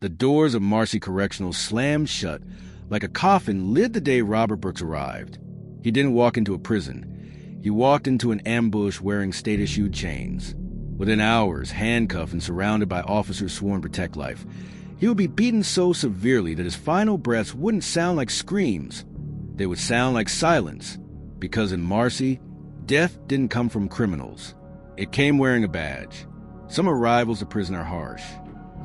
The doors of Marcy Correctional slammed shut like a coffin lit the day Robert Brooks arrived. He didn't walk into a prison. He walked into an ambush wearing state-issued chains. Within hours, handcuffed and surrounded by officers sworn to protect life, he would be beaten so severely that his final breaths wouldn't sound like screams. They would sound like silence, because in Marcy, death didn't come from criminals. It came wearing a badge. Some arrivals to prison are harsh.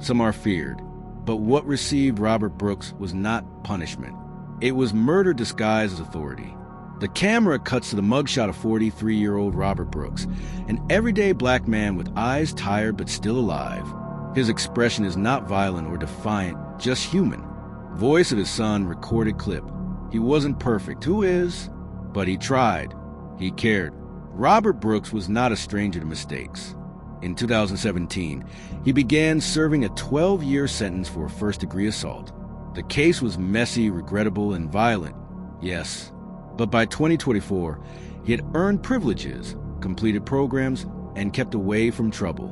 Some are feared. But what received Robert Brooks was not punishment. It was murder disguised as authority. The camera cuts to the mugshot of 43-year-old Robert Brooks, an everyday black man with eyes tired but still alive. His expression is not violent or defiant, just human. Voice of his son, recorded clip. He wasn't perfect, who is? But he tried. He cared. Robert Brooks was not a stranger to mistakes. In 2017, he began serving a 12-year sentence for a first-degree assault. The case was messy, regrettable, and violent, yes. But by 2024, he had earned privileges, completed programs, and kept away from trouble.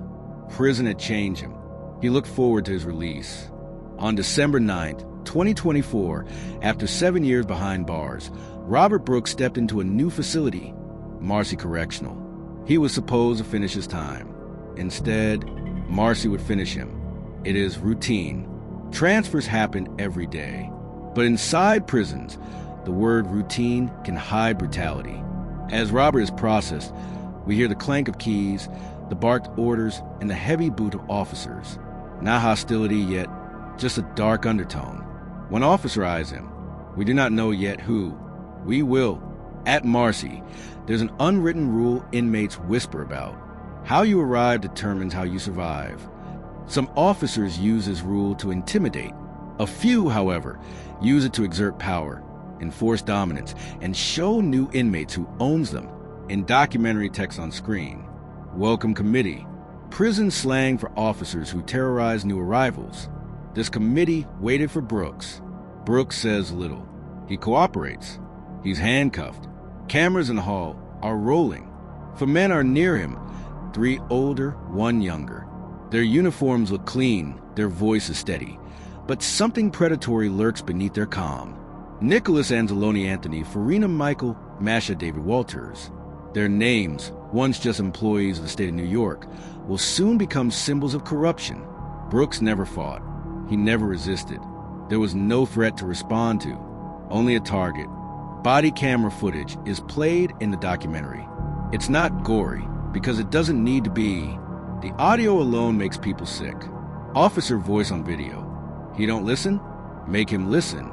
Prison had changed him. He looked forward to his release. On December 9th, 2024, after 7 years behind bars, Robert Brooks stepped into a new facility, Marcy Correctional. He was supposed to finish his time. Instead, Marcy would finish him. It is routine. Transfers happen every day. But inside prisons, the word routine can hide brutality. As Robert is processed, we hear the clank of keys, the barked orders, and the heavy boot of officers. Not hostility yet, just a dark undertone. One officer eyes him. We do not know yet who. We will. At Marcy, there's an unwritten rule inmates whisper about. How you arrive determines how you survive. Some officers use this rule to intimidate. A few, however, use it to exert power, enforce dominance, and show new inmates who owns them. In documentary text on screen, welcome committee, prison slang for officers who terrorize new arrivals. This committee waited for Brooks. Brooks says little. He cooperates. He's handcuffed. Cameras in the hall are rolling. For men are near him, 3 older, 1 younger. Their uniforms look clean, their voice is steady, but something predatory lurks beneath their calm. Nicholas Anzalone Anthony, Farina Michael, Mashaw David Walters. Their names, once just employees of the state of New York, will soon become symbols of corruption. Brooks never fought. He never resisted. There was no threat to respond to, only a target. Body camera footage is played in the documentary. It's not gory, because it doesn't need to be. The audio alone makes people sick. Officer voice on video. He don't listen? Make him listen.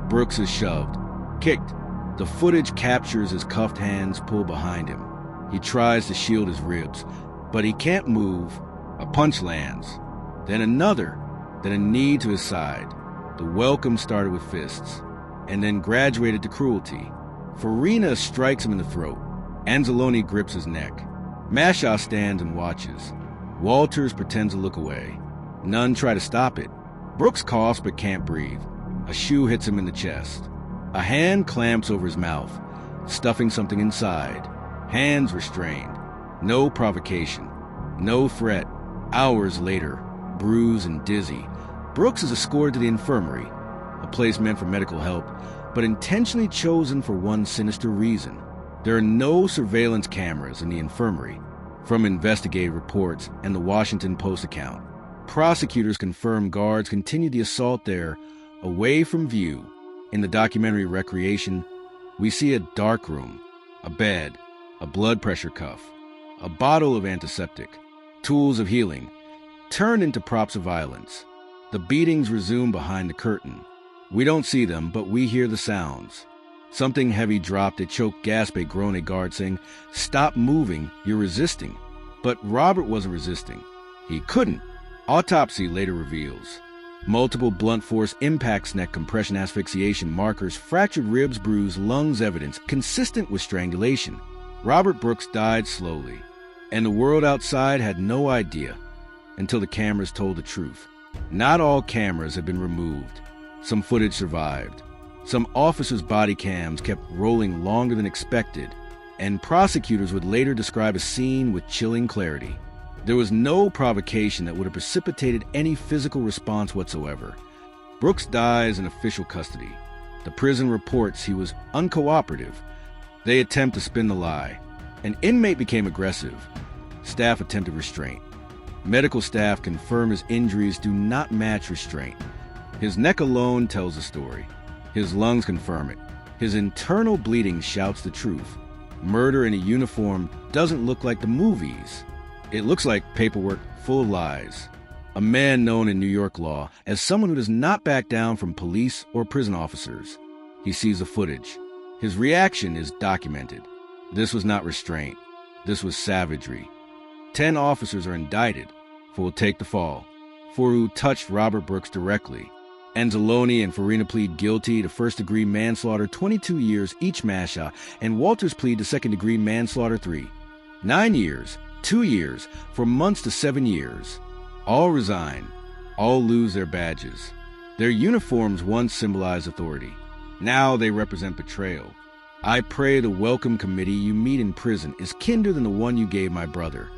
Brooks is shoved, kicked. The footage captures his cuffed hands pulled behind him. He tries to shield his ribs, but he can't move. A punch lands. Then another. Then a knee to his side. The welcome started with fists, and then graduated to cruelty. Farina strikes him in the throat. Anzalone grips his neck. Mashaw stands and watches. Walters pretends to look away. None try to stop it. Brooks coughs but can't breathe. A shoe hits him in the chest. A hand clamps over his mouth, stuffing something inside. Hands restrained. No provocation. No threat. Hours later, bruised and dizzy, Brooks is escorted to the infirmary, a place meant for medical help, but intentionally chosen for one sinister reason. There are no surveillance cameras in the infirmary. From investigative reports and the Washington Post account, prosecutors confirm guards continued the assault there, away from view. In the documentary Recreation, we see a dark room, a bed, a blood pressure cuff, a bottle of antiseptic, tools of healing, turned into props of violence. The beatings resume behind the curtain. We don't see them, but we hear the sounds. Something heavy dropped, a choked gasp, a groan, a guard saying, "Stop moving, you're resisting." But Robert wasn't resisting. He couldn't. Autopsy later reveals. Multiple blunt force impacts, neck compression, asphyxiation markers, fractured ribs, bruised lungs, evidence consistent with strangulation. Robert Brooks died slowly, and the world outside had no idea until the cameras told the truth. Not all cameras had been removed. Some footage survived. Some officers' body cams kept rolling longer than expected, and prosecutors would later describe a scene with chilling clarity. There was no provocation that would have precipitated any physical response whatsoever. Brooks dies in official custody. The prison reports he was uncooperative. They attempt to spin the lie. An inmate became aggressive. Staff attempted restraint. Medical staff confirm his injuries do not match restraint. His neck alone tells the story. His lungs confirm it. His internal bleeding shouts the truth. Murder in a uniform doesn't look like the movies. It looks like paperwork full of lies. A man known in New York law as someone who does not back down from police or prison officers. He sees the footage. His reaction is documented. This was not restraint. This was savagery. 10 officers are indicted for will take the fall, for who touched Robert Brooks directly. Anzalone and Farina plead guilty to first-degree manslaughter 22 years each Mashaw, and Walters plead to second-degree manslaughter 3. 9 years, 2 years, from months to 7 years. All resign. All lose their badges. Their uniforms once symbolized authority. Now they represent betrayal. I pray the welcome committee you meet in prison is kinder than the one you gave my brother.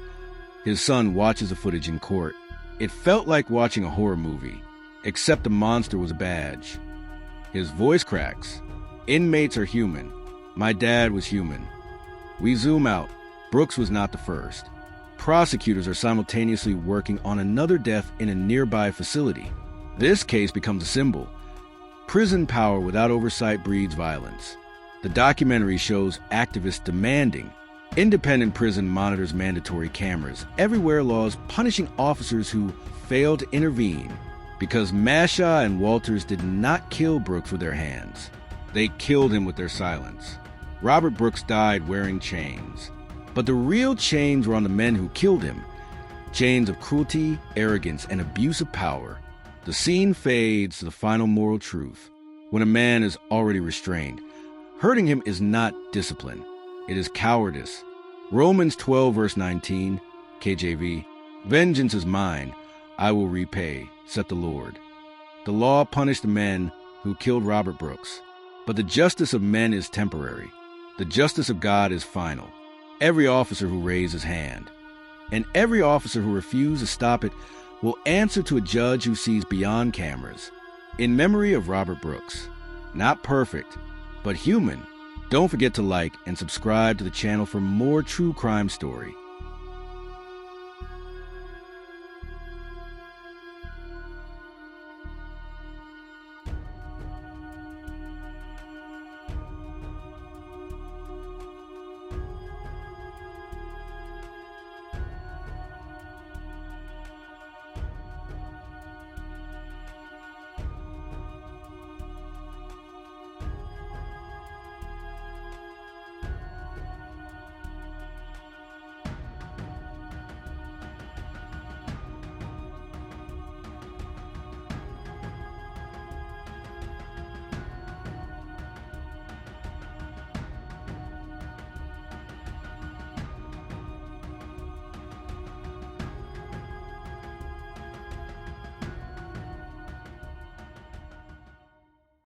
His son watches the footage in court. It felt like watching a horror movie, except the monster was a badge. His voice cracks. Inmates are human. My dad was human. We zoom out. Brooks was not the first. Prosecutors are simultaneously working on another death in a nearby facility. This case becomes a symbol. Prison power without oversight breeds violence. The documentary shows activists demanding. Independent prison monitors mandatory cameras. Everywhere laws punishing officers who fail to intervene. Because Mashaw and Walters did not kill Brooks with their hands. They killed him with their silence. Robert Brooks died wearing chains. But the real chains were on the men who killed him. Chains of cruelty, arrogance, and abuse of power. The scene fades to the final moral truth. When a man is already restrained, hurting him is not discipline. It is cowardice. Romans 12 verse 19, KJV, vengeance is mine, I will repay, saith the Lord. The law punished the men who killed Robert Brooks. But the justice of men is temporary. The justice of God is final. Every officer who raised his hand, and every officer who refused to stop it will answer to a judge who sees beyond cameras. In memory of Robert Brooks. Not perfect, but human. Don't forget to like and subscribe to the channel for more true crime story.